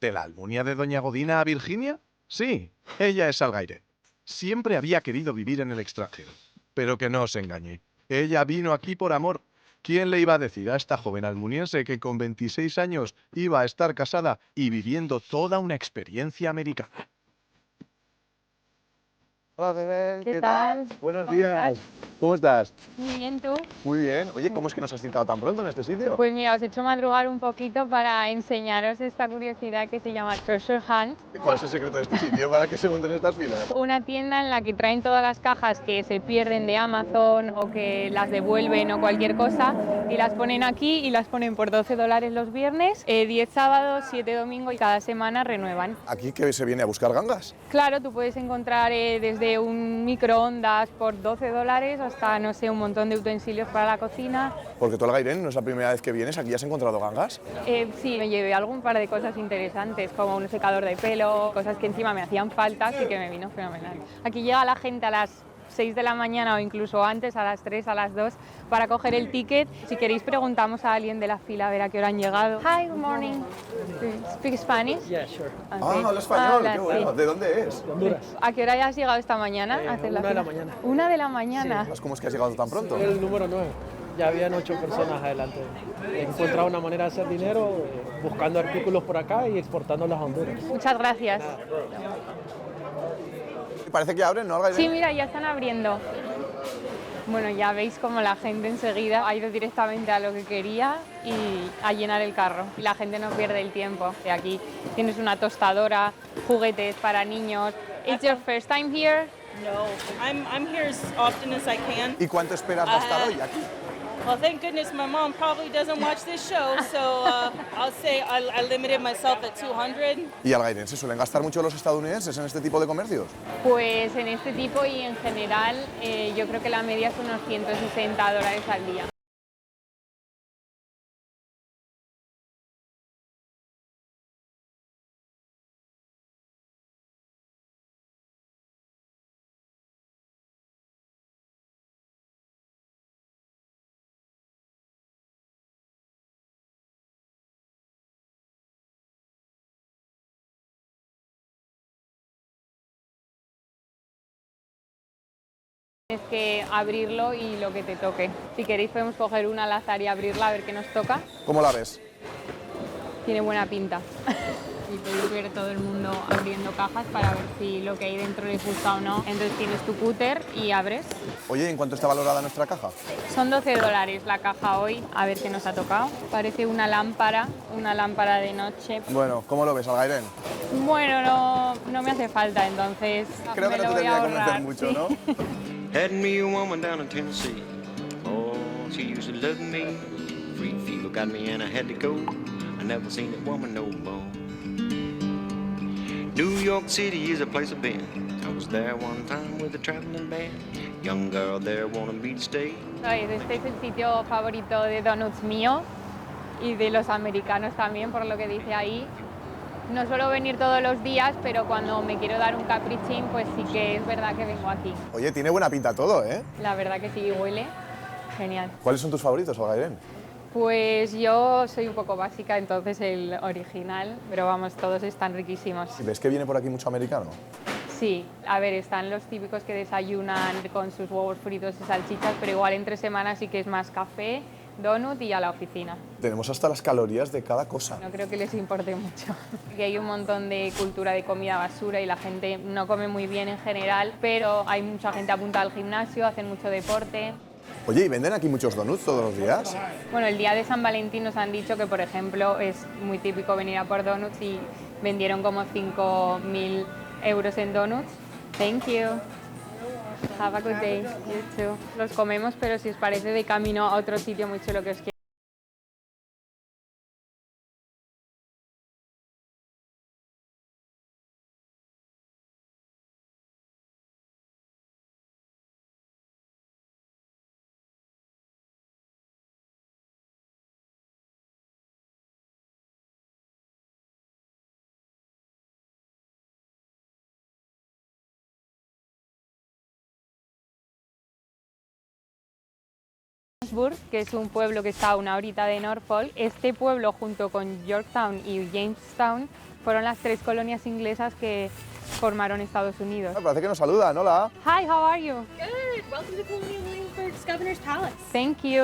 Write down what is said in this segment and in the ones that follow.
¿De la Almunia de Doña Godina a Virginia? Sí, ella es Algaire. Siempre había querido vivir en el extranjero. Pero que no os engañe. Ella vino aquí por amor. ¿Quién le iba a decir a esta joven almuniense que con 26 años iba a estar casada y viviendo toda una experiencia americana? Hola, bebé. ¿Qué tal? Buenos ¿Cómo días. estás? ¿Cómo estás? Muy bien, ¿tú? Muy bien. Oye, ¿cómo es que nos has citado tan pronto en este sitio? Pues mira, os he hecho madrugar un poquito para enseñaros esta curiosidad que se llama Treasure Hunt. ¿Cuál es el secreto de este sitio para que se monten estas filas? Una tienda en la que traen todas las cajas que se pierden de Amazon o que las devuelven o cualquier cosa y las ponen aquí y las ponen por $12 los viernes, 10 sábados, 7 domingos y cada semana renuevan. ¿Aquí que se viene a buscar gangas? Claro, tú puedes encontrar desde un microondas por $12 hasta, no sé, un montón de utensilios para la cocina. Porque tú, Algairén, no es la primera vez que vienes, aquí has encontrado gangas. Sí, me llevé algún par de cosas interesantes, como un secador de pelo, cosas que encima me hacían falta, así que me vino fenomenal. Aquí llega la gente a las 6 de la mañana o incluso antes, a las 3, a las 2, para coger el ticket. Si queréis preguntamos a alguien de la fila a ver a qué hora han llegado. Hi, good morning. Do you speak Spanish? Yeah, sure. Okay. Habla español, Habla, qué bueno. sí. ¿De dónde es? De Honduras. ¿A qué hora has llegado esta mañana a hacer la 1 de la fila? mañana. 1 de la mañana. ¿Cómo es que has llegado tan pronto? El número 9. Ya habían 8 personas adelante. He encontrado una manera de hacer dinero buscando artículos por acá y exportándolos a Honduras. Muchas gracias. Parece que abren, ¿no, Algairén? Sí, mira, ya están abriendo. Bueno, ya veis como la gente enseguida ha ido directamente a lo que quería y a llenar el carro. Y la gente no pierde el tiempo. Y aquí tienes una tostadora, juguetes para niños. It's your first time here? No, I'm here as often as I can. ¿Y cuánto esperas gastar hoy aquí? Well, thank goodness my mom probably doesn't watch this show, so I'll say I limited myself at 200. ¿Y Algairén, se suelen gastar mucho los estadounidenses en este tipo de comercios? Pues en este tipo y en general yo creo que la media es unos $160 al día. Tienes que abrirlo y lo que te toque. Si queréis podemos coger una al azar y abrirla a ver qué nos toca. ¿Cómo la ves? Tiene buena pinta. Y podéis ver todo el mundo abriendo cajas para ver si lo que hay dentro les gusta o no. Entonces tienes tu cúter y abres. Oye, ¿en cuánto está valorada nuestra caja? Son $12 la caja hoy. A ver qué nos ha tocado. Parece una lámpara de noche. Bueno, ¿cómo lo ves, Algairén? Bueno, no me hace falta, entonces Creo me que no lo te voy a tendría que convencer ahorrar. mucho, Sí. ¿no? Had me a woman down in Tennessee. Oh, she used to love me. Free fever got me and I had to go. I never seen that woman no more. New York City is a place I've been. I was there one time with a traveling band. Young girl there wanted me to stay. Este es el sitio favorito de donuts mío y de los americanos también, por lo que dice ahí. No suelo venir todos los días, pero cuando me quiero dar un caprichín, pues sí que es verdad que vengo aquí. Oye, tiene buena pinta todo, ¿eh? La verdad que sí, huele genial. ¿Cuáles son tus favoritos, Algairén? Pues yo soy un poco básica, entonces el original, pero vamos, todos están riquísimos. ¿Ves que viene por aquí mucho americano? Sí, a ver, están los típicos que desayunan con sus huevos fritos y salchichas, pero igual entre semanas sí que es más café, donut y a la oficina. Tenemos hasta las calorías de cada cosa. No creo que les importe mucho. Que hay un montón de cultura de comida basura y la gente no come muy bien en general, pero hay mucha gente apuntada al gimnasio, hacen mucho deporte. Oye, ¿y venden aquí muchos donuts todos los días? Bueno, el día de San Valentín nos han dicho que, por ejemplo, es muy típico venir a por donuts y vendieron como 5.000 euros en donuts. Thank you. Have a good day. You too. Los comemos, pero si os parece de camino a otro sitio muy chulo que os quiero. Phillipsburg, que es un pueblo que está a una horita de Norfolk. Este pueblo, junto con Yorktown y Jamestown, fueron las 3 colonias inglesas que formaron Estados Unidos. Parece que nos saludan, hola. Hi, how are you? Good. Welcome to Colonial Williamsburg's Governor's Palace. Thank you.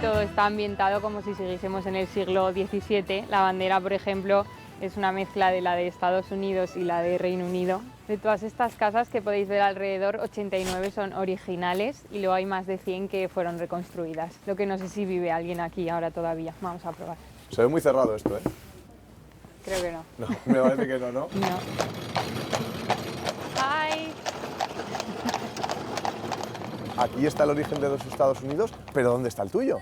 Todo está ambientado como si siguiésemos en el siglo XVII. La bandera, por ejemplo, es una mezcla de la de Estados Unidos y la de Reino Unido. De todas estas casas que podéis ver alrededor, 89 son originales y luego hay más de 100 que fueron reconstruidas. Lo que no sé si vive alguien aquí ahora todavía. Vamos a probar. Se ve muy cerrado esto, ¿eh? Creo que no. No, me parece que no, ¿no? No. Hi. Aquí está el origen de los Estados Unidos, pero ¿dónde está el tuyo?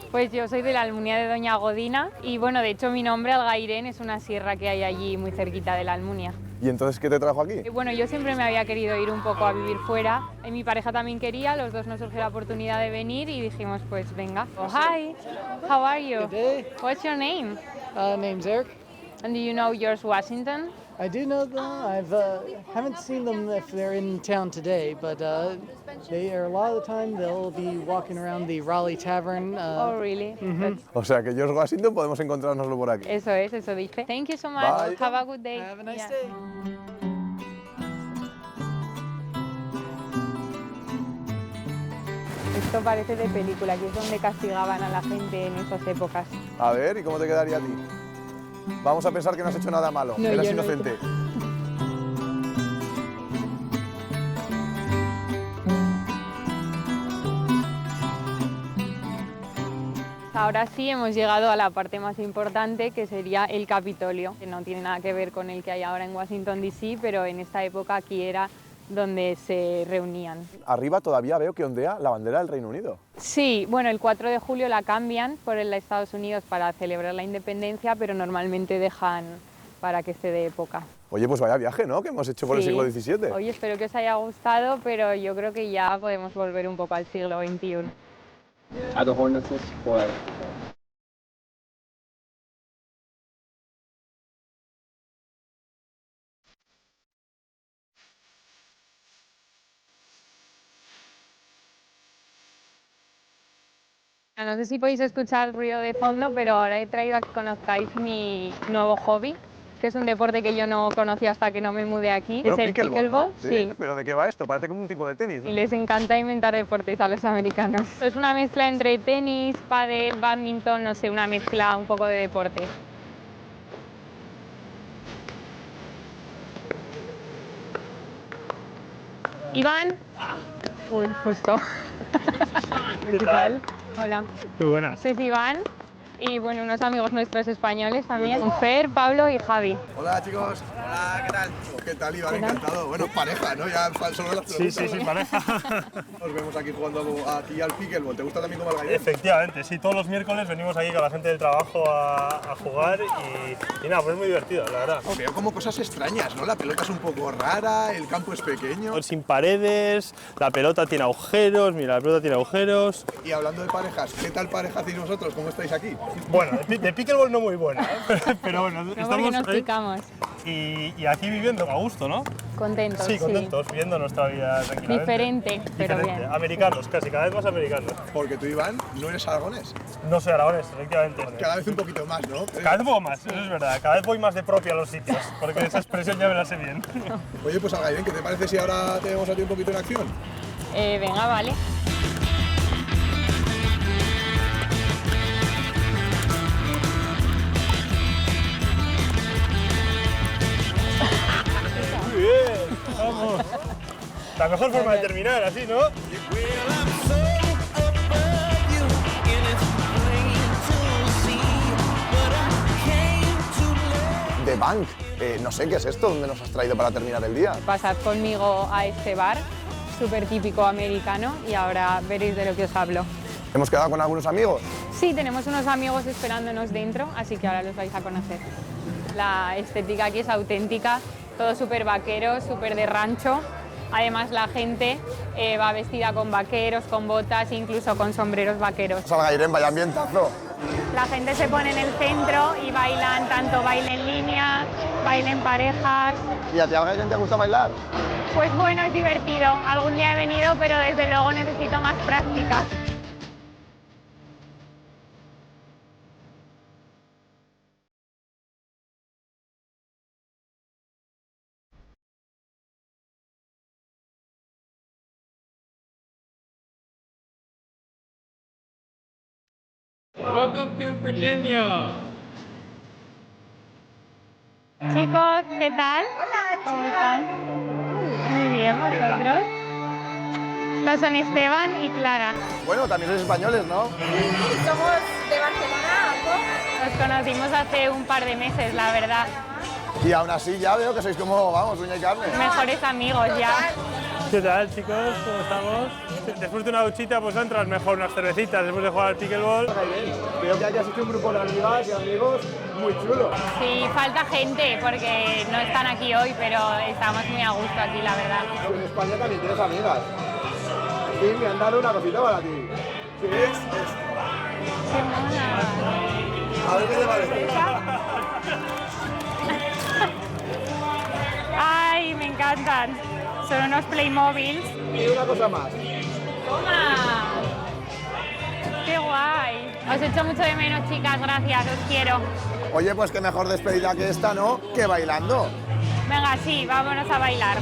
Pues yo soy de la Almunia de Doña Godina y bueno, de hecho mi nombre, Algairén, es una sierra que hay allí muy cerquita de la Almunia. ¿Y entonces qué te trajo aquí? Bueno, yo siempre me había querido ir un poco a vivir fuera. Y mi pareja también quería, los dos nos surgió la oportunidad de venir y dijimos, pues venga. Oh, hi, how are you? Good day. What's your name? Name's Eric. And do you know George Washington? I do know them. Haven't seen them if they're in town today, but they are a lot of the time they'll be walking around the Raleigh Tavern. Oh, really? That's- O sea, que George Washington podemos encontrárnoslo por aquí. Eso es, eso dice. Thank you so much. Bye. Have a good day. Have a nice Yeah. day. Esto parece de película, que es donde castigaban a la gente en esas épocas. A ver, ¿y cómo te quedaría a ti? Vamos a pensar que no has hecho nada malo, No, eras yo no he inocente. Ahora sí hemos llegado a la parte más importante, que sería el Capitolio, que no tiene nada que ver con el que hay ahora en Washington DC, pero en esta época aquí era donde se reunían. Arriba todavía veo que ondea la bandera del Reino Unido. Sí, bueno, el 4 de julio la cambian por el de Estados Unidos para celebrar la independencia, pero normalmente dejan para que esté de época. Oye, pues vaya viaje, ¿no?, que hemos hecho por Sí. el siglo XVII. Oye, espero que os haya gustado, pero yo creo que ya podemos volver un poco al siglo XXI. Other Hornets for No sé si podéis escuchar el ruido de fondo, pero ahora he traído a que conozcáis mi nuevo hobby, que es un deporte que yo no conocía hasta que no me mudé aquí, que es el pickleball. Sí. ¿Pero de qué va esto? Parece como un tipo de tenis, Y les encanta inventar deportes a los americanos. Es una mezcla entre tenis, pádel, bádminton, no sé, una mezcla un poco de deporte. Iván. Uy, justo. ¿Qué tal? Hola. Muy buenas. Soy Iván y bueno, unos amigos nuestros españoles también, Fer, Pablo y Javi. Hola, chicos. Hola, ¿qué tal? ¿Qué tal, Iván? ¿Qué tal? Encantado. Bueno, pareja, ¿no? Ya solo las preguntas. Sí, pareja. Nos vemos aquí jugando aquí al pickleball. ¿Te gusta también como el gallego? Efectivamente, sí, todos los miércoles venimos aquí con la gente del trabajo a jugar y nada, pues es muy divertido, la verdad. Veo como cosas extrañas, ¿no? La pelota es un poco rara, el campo es pequeño. Sin paredes, la pelota tiene agujeros, mira, la pelota tiene agujeros. Y hablando de parejas, ¿qué tal pareja hacéis vosotros? ¿Cómo estáis aquí? Bueno, de pickleball no muy buena, ¿eh? pero bueno, No porque estamos nos ahí picamos. y aquí viviendo a gusto, ¿no? Contentos, Sí, contentos, viviendo nuestra vida tranquilamente. Diferente, pero Diferente. bien. Americanos, casi, cada vez más americanos. Porque tú, Iván, no eres aragonés. No soy aragonés, efectivamente. Cada vez un poquito más, ¿no? Cada vez un poco más, eso es verdad. Cada vez voy más de propio a los sitios, porque esa expresión ya me la sé bien. Oye, pues Algairén, ¿qué te parece si ahora te vemos a ti un poquito en acción? Venga, vale. Muy bien, vamos. La mejor forma de terminar, así, ¿no? The Bank. No sé qué es esto, ¿dónde nos has traído para terminar el día? Pasad conmigo a este bar, súper típico americano, y ahora veréis de lo que os hablo. Hemos quedado con algunos amigos. Sí, tenemos unos amigos esperándonos dentro, así que ahora los vais a conocer. La estética aquí es auténtica, todo súper vaquero, súper de rancho, Además la gente va vestida con vaqueros, con botas, incluso con sombreros vaqueros. Salgairen, vaya ambientazo. La gente se pone en el centro y bailan tanto baile en línea, baile en parejas. ¿Y a ti Salgairen te gusta bailar? Pues bueno, es divertido. Algún día he venido, pero desde luego necesito más práctica. Welcome to Virginia. Chicos, ¿qué tal? Hola, ¿cómo están? Muy bien, ¿vosotros? Los son Esteban y Clara. Bueno, también sois españoles, ¿no? Somos de Barcelona, ambos. Nos conocimos hace un par de meses, la verdad. Y aún así ya veo que sois como, vamos, uña y carne. Mejores amigos ya. ¿Qué tal, chicos? ¿Cómo estamos? Después de una duchita, pues entras mejor unas cervecitas después de jugar al pickleball. Veo que hayas hecho un grupo de amigas y amigos muy chulo. Sí, falta gente porque no están aquí hoy, pero estamos muy a gusto aquí, la verdad. En España también tienes amigas. Sí, me han dado una cosita para ti. ¿Qué es? ¡Qué mona! A ver qué te parece. ¡Ay, me encantan! Son unos Playmobiles. Y una cosa más. ¡Toma! ¡Qué guay! Os echo mucho de menos, chicas, gracias, os quiero. Oye, pues qué mejor despedida que esta, ¿no? Que bailando. Venga, sí, vámonos a bailar.